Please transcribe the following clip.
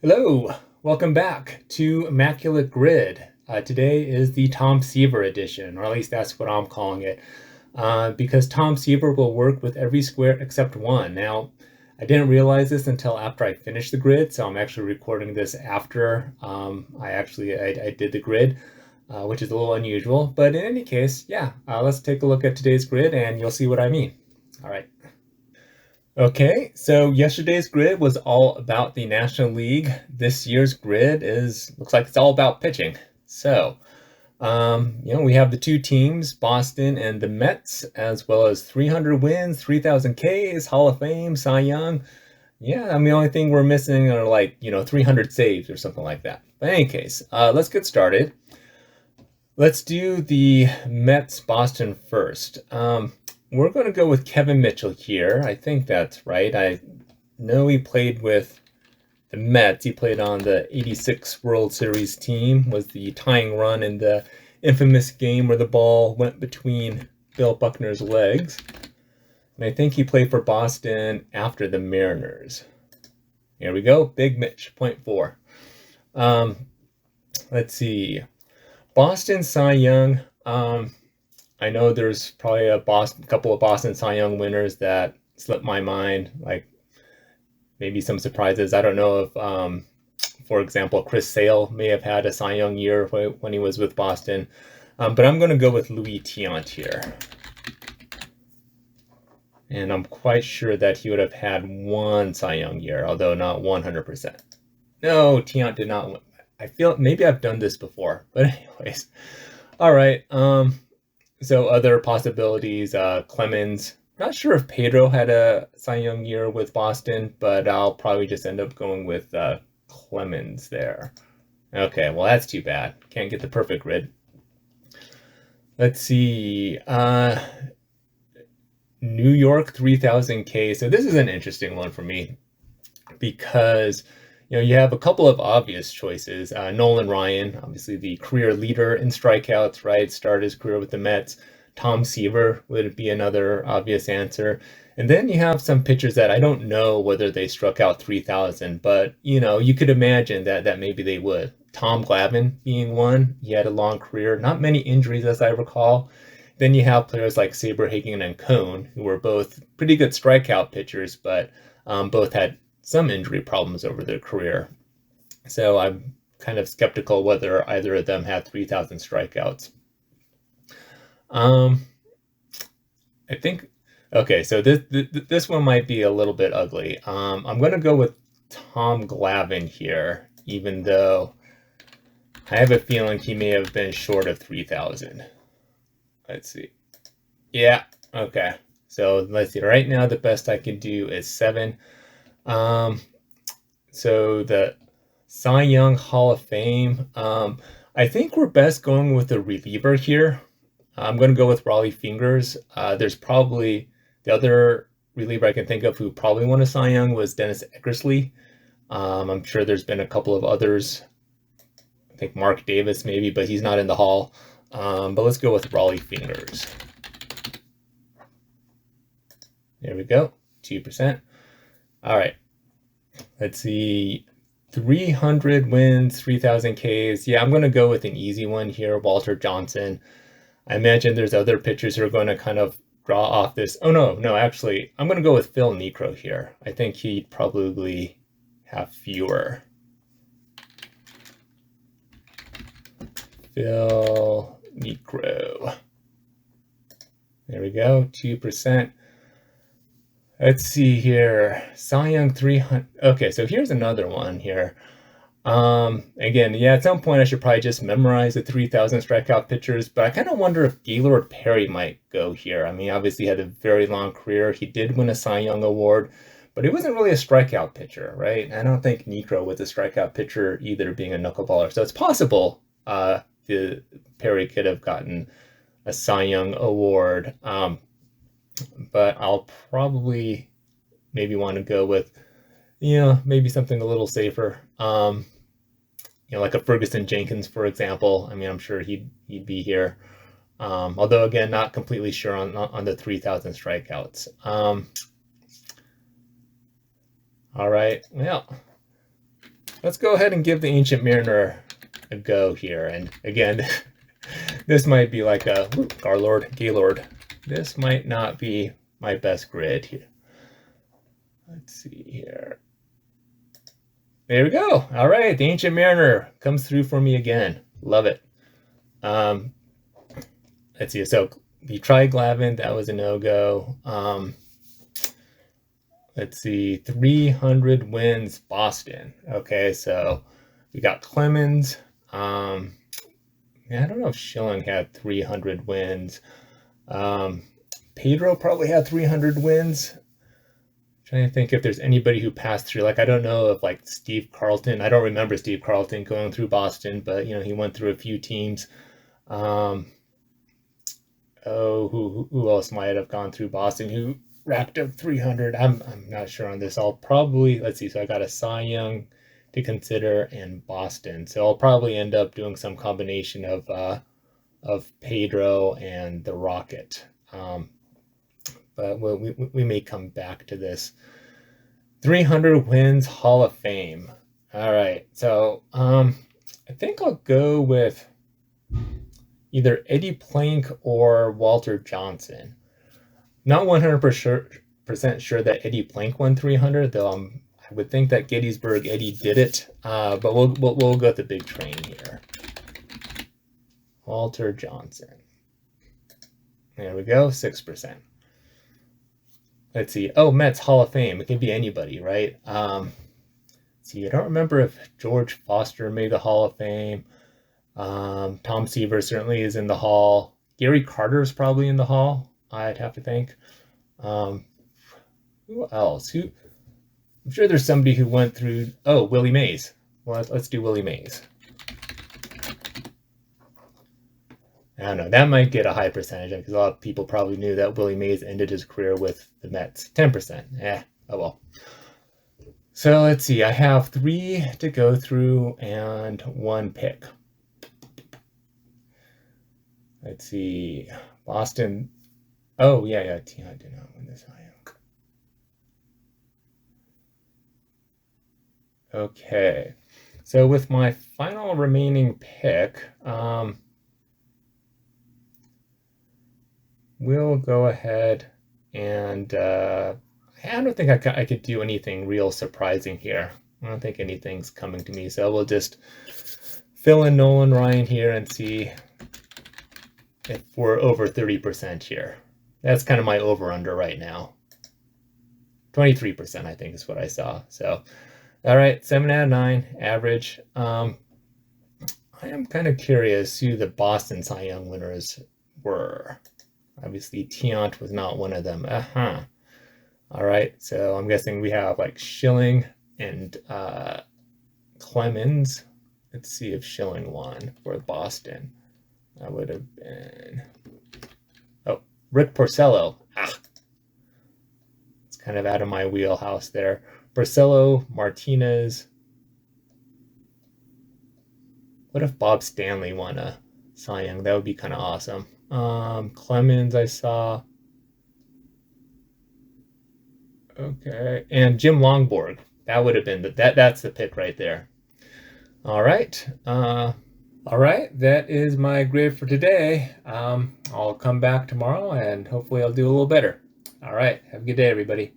Hello, welcome back to Immaculate Grid. Today is the Tom Seaver edition, or at least that's what I'm calling it, because Tom Seaver will work with every square except one. Now, I didn't realize this until after I finished the grid, so I'm actually recording this after I did the grid, which is a little unusual. But in any case, yeah, let's take a look at today's grid and you'll see what I mean. All right. Okay, so yesterday's grid was all about the National League. This year's grid looks like it's all about pitching. So, we have the two teams, Boston and the Mets, as well as 300 wins, 3,000 Ks, Hall of Fame, Cy Young. Yeah, I mean, the only thing we're missing are 300 saves or something like that. But in any case, let's get started. Let's do the Mets Boston first. We're going to go with Kevin Mitchell here. I think that's right. I know he played with the Mets. He played on the '86 World Series team, was the tying run in the infamous game where the ball went between Bill Buckner's legs. And I think he played for Boston after the Mariners. Here we go. Big Mitch, 0.4. Let's see. Boston Cy Young. I know there's probably a couple of Boston Cy Young winners that slipped my mind, like maybe some surprises. I don't know if, for example, Chris Sale may have had a Cy Young year when he was with Boston, but I'm going to go with Louis Tiant here. And I'm quite sure that he would have had one Cy Young year, although not 100%. No, Tiant did not win. I feel maybe I've done this before, but anyways. All right. So other possibilities, Clemens. Not sure if Pedro had a Cy Young year with Boston, but I'll probably just end up going with Clemens there. Okay, well that's too bad. Can't get the perfect grid. Let's see. New York 3000 K. So this is an interesting one for me because you have a couple of obvious choices. Nolan Ryan, obviously the career leader in strikeouts, right? Started his career with the Mets. Tom Seaver would be another obvious answer. And then you have some pitchers that I don't know whether they struck out 3,000, but you could imagine that maybe they would. Tom Glavine being one. He had a long career, not many injuries as I recall. Then you have players like Saberhagen and Cone, who were both pretty good strikeout pitchers, but both had some injury problems over their career. So I'm kind of skeptical whether either of them had 3,000 strikeouts. I think, okay, so this one might be a little bit ugly. I'm going to go with Tom Glavine here, even though I have a feeling he may have been short of 3,000. Let's see. Yeah, okay. So let's see. Right now, the best I can do is 7. So the Cy Young Hall of Fame, I think we're best going with the reliever here. I'm going to go with Raleigh Fingers. There's probably the other reliever I can think of who probably won a Cy Young was Dennis Eckersley. I'm sure there's been a couple of others. I think Mark Davis maybe, but he's not in the Hall. But let's go with Raleigh Fingers. There we go, 2%. All right. Let's see, 300 wins, 3,000 Ks. Yeah, I'm going to go with an easy one here, Walter Johnson. I imagine there's other pitchers who are going to kind of draw off this. Oh, no, actually, I'm going to go with Phil Niekro here. I think he'd probably have fewer. Phil Niekro. There we go, 2%. Let's see here. Cy Young 300. Okay, so here's another one here. Again, yeah, at some point I should probably just memorize the 3,000 strikeout pitchers, but I kind of wonder if Gaylord Perry might go here. I mean, obviously he had a very long career. He did win a Cy Young award, but he wasn't really a strikeout pitcher, right? I don't think Niekro was a strikeout pitcher either, being a knuckleballer. So it's possible the Perry could have gotten a Cy Young award. But I'll probably maybe want to go with, maybe something a little safer. Like a Ferguson Jenkins, for example. I mean, I'm sure he'd be here. Although again, not completely sure on the 3,000 strikeouts. All right, well, let's go ahead and give the Ancient Mariner a go here. And again, this might be like a Gaylord. This might not be my best grid here. Let's see here. There we go. All right, the Ancient Mariner comes through for me again. Love it. Let's see. So the Triglavan, that was a no-go. Let's see, 300 wins Boston. Okay, so we got Clemens. I don't know if Schilling had 300 wins. Pedro probably had 300 wins. Trying to think if there's anybody who passed through. Like, I don't know if like Steve Carlton. I don't remember Steve Carlton going through Boston, but you know, he went through a few teams. Who else might have gone through Boston who racked up 300? I'm not sure on this. I'll probably, let's see. So I got a Cy Young to consider and Boston. So I'll probably end up doing some combination of Pedro and the Rocket. But we may come back to this. 300 wins Hall of Fame. All right, so I think I'll go with either Eddie Plank or Walter Johnson. Not 100% sure that Eddie Plank won 300, though I would think that Gettysburg Eddie did it. But we'll go with the big train here. Walter Johnson. There we go, 6%. Let's see. Oh, Mets Hall of Fame. It can be anybody, right? See, I don't remember if George Foster made the Hall of Fame. Tom Seaver certainly is in the Hall. Gary Carter is probably in the Hall, I'd have to think. Who else? I'm sure there's somebody who went through. Oh, Willie Mays. Well, let's do Willie Mays. I don't know. That might get a high percentage because a lot of people probably knew that Willie Mays ended his career with the Mets. 10%. Oh well. So let's see. I have 3 to go through and 1 pick. Let's see. Boston. Oh, yeah. I did not win this. Okay. So with my final remaining pick, we'll go ahead and I don't think I could do anything real surprising here. I don't think anything's coming to me, so we'll just fill in Nolan Ryan here and see if we're over 30% here. That's kind of my over-under right now. 23%, I think, is what I saw. So, all right, 7 out of 9, average. I am kind of curious who the Boston Cy Young winners were. Obviously, Tiant was not one of them. All right, so I'm guessing we have like Schilling and Clemens. Let's see if Schilling won for Boston. That would have been... Oh, Rick Porcello. It's kind of out of my wheelhouse there. Porcello, Martinez. What if Bob Stanley won a Cy Young? That would be kind of awesome. Clemens, I saw. Okay, and Jim Longborg. That would have been that's the pick right there. All right. All right, that is my grid for today. I'll come back tomorrow and hopefully I'll do a little better. All right, have a good day, everybody.